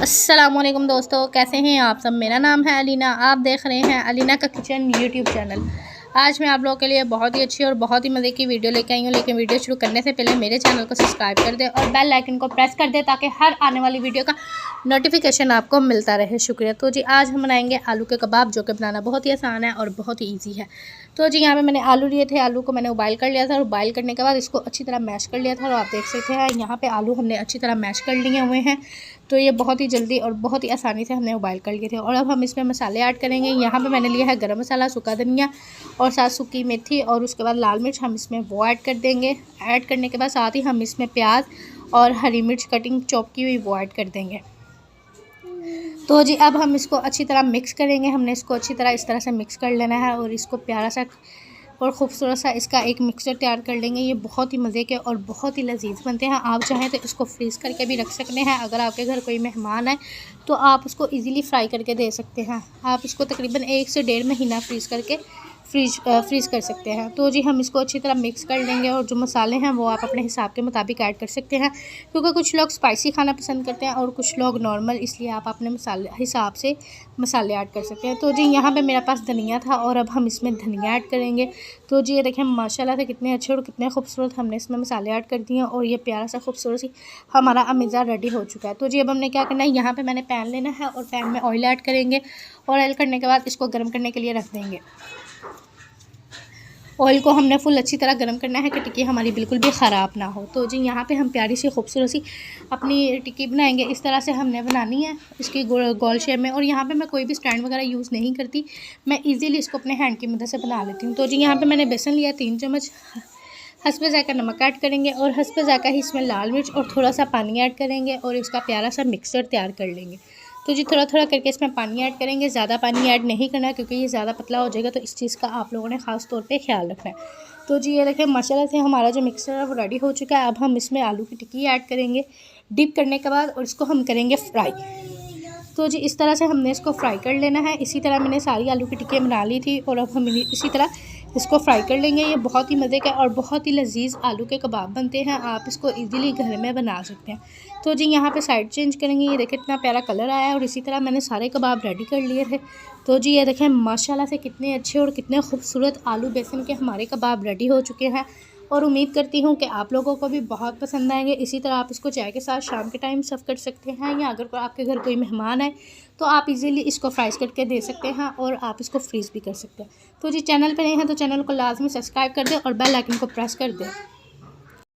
अस्सलामुअलैकुम दोस्तों, कैसे हैं आप सब। मेरा नाम है अलीना, आप देख रहे हैं अलीना का किचन यूट्यूब चैनल। आज मैं आप लोगों के लिए बहुत ही अच्छी और बहुत ही मज़े की वीडियो लेके आई हूँ। लेकिन वीडियो शुरू करने से पहले मेरे चैनल को सब्सक्राइब कर दें और बेल आइकन को प्रेस कर दें ताकि हर आने वाली वीडियो का नोटिफिकेशन आपको मिलता रहे। शुक्रिया। तो जी आज हम बनाएंगे आलू के कबाब, जो कि बनाना बहुत ही आसान है और बहुत ही ईजी है। तो जी यहाँ पे मैंने आलू लिए थे, आलू को मैंने उबाइल कर लिया था और उबाइल करने के बाद इसको अच्छी तरह मैश कर लिया था। और आप देख सकते हैं यहाँ पे आलू हमने अच्छी तरह मैश कर लिए हुए हैं। तो ये बहुत ही जल्दी और बहुत ही आसानी से हमने उबाइल कर लिए थे। और अब हम इसमें मसाले ऐड करेंगे। यहाँ पे मैंने लिया है गरम मसाला, सूखा धनिया और साथ सूखी मेथी और उसके बाद लाल मिर्च हम इसमें वो ऐड कर देंगे। ऐड करने के बाद साथ ही हम इसमें प्याज और हरी मिर्च कटिंग चॉप की हुई वो ऐड कर देंगे। तो जी अब हम इसको अच्छी तरह मिक्स करेंगे। हमने इसको अच्छी तरह इस तरह से मिक्स कर लेना है और इसको प्यारा सा और ख़ूबसूरत सा इसका एक मिक्सचर तैयार कर लेंगे। ये बहुत ही मज़े के और बहुत ही लजीज बनते हैं। आप चाहें तो इसको फ्रीज़ करके भी रख सकते हैं। अगर आपके घर कोई मेहमान आए तो आप उसको इजीली फ्राई करके दे सकते हैं। आप इसको तकरीबन 1 से 1.5 महीना फ्रीज़ करके फ्रीज़ कर सकते हैं। तो जी हम इसको अच्छी तरह मिक्स कर लेंगे और जो मसाले हैं वो आप अपने हिसाब के मुताबिक ऐड कर सकते हैं, क्योंकि कुछ लोग स्पाइसी खाना पसंद करते हैं और कुछ लोग नॉर्मल, इसलिए आप अपने मसाले हिसाब से मसाले ऐड कर सकते हैं। तो जी यहाँ पे मेरे पास धनिया था और अब हम इसमें धनिया ऐड करेंगे। तो जी ये देखें माशाल्लाह से कितने अच्छे और कितने खूबसूरत हमने इसमें मसाले ऐड कर दिए और ये प्यारा सा खूबसूरत सी हमारा अमीज़ा रेडी हो चुका है। तो जी अब हमने क्या करना है, यहाँ पर मैंने पैन लेना है और पैन में ऑयल ऐड करेंगे। ऑयल करने के बाद इसको गर्म करने के लिए रख देंगे। ऑयल को हमने फुल अच्छी तरह गर्म करना है कि टिक्की हमारी बिल्कुल भी ख़राब ना हो। तो जी यहाँ पे हम प्यारी सी खूबसूरत सी अपनी टिक्की बनाएंगे। इस तरह से हमने बनानी है इसकी गोल शेप में। और यहाँ पे मैं कोई भी स्टैंड वगैरह यूज़ नहीं करती, मैं इजीली इसको अपने हैंड की मदद से बना लेती हूँ। तो जी यहाँ पे मैंने बेसन लिया 3 चम्मच, हस्बे ज़ायक़ा नमक ऐड करेंगे और हस्बे ज़ायक़ा ही इसमें लाल मिर्च और थोड़ा सा पानी ऐड करेंगे और इसका प्यारा सा मिक्सचर तैयार कर लेंगे। तो जी थोड़ा थोड़ा करके इसमें पानी ऐड करेंगे, ज़्यादा पानी ऐड नहीं करना क्योंकि ये ज़्यादा पतला हो जाएगा। तो इस चीज़ का आप लोगों ने ख़ास तौर पे ख्याल रखना है। तो जी ये देखें माशाल्लाह से हमारा जो मिक्सर है वो रेडी हो चुका है। अब हम इसमें आलू की टिक्की ऐड करेंगे डिप करने के बाद और इसको हम करेंगे फ्राई। तो जी इस तरह से हमने इसको फ्राई कर लेना है। इसी तरह मैंने सारी आलू की टिक्की बना ली थी और अब हम इसी तरह इसको फ्राई कर लेंगे। ये बहुत ही मज़े के और बहुत ही लजीज आलू के कबाब बनते हैं। आप इसको इजीली घर में बना सकते हैं। तो जी यहाँ पे साइड चेंज करेंगे। ये देखें कितना प्यारा कलर आया है और इसी तरह मैंने सारे कबाब रेडी कर लिए थे। तो जी ये देखें माशाल्लाह से कितने अच्छे और कितने खूबसूरत आलू बेसन के हमारे कबाब रेडी हो चुके हैं। और उम्मीद करती हूँ कि आप लोगों को भी बहुत पसंद आएंगे। इसी तरह आप इसको चाय के साथ शाम के टाइम सर्व कर सकते हैं, या अगर आपके घर कोई मेहमान आए तो आप इजीली इसको फ्राइज़ करके दे सकते हैं और आप इसको फ्रीज़ भी कर सकते हैं। तो जी चैनल पर नए हैं तो चैनल को लाजमी सब्सक्राइब कर दें और बेल आइकन को प्रेस कर दें।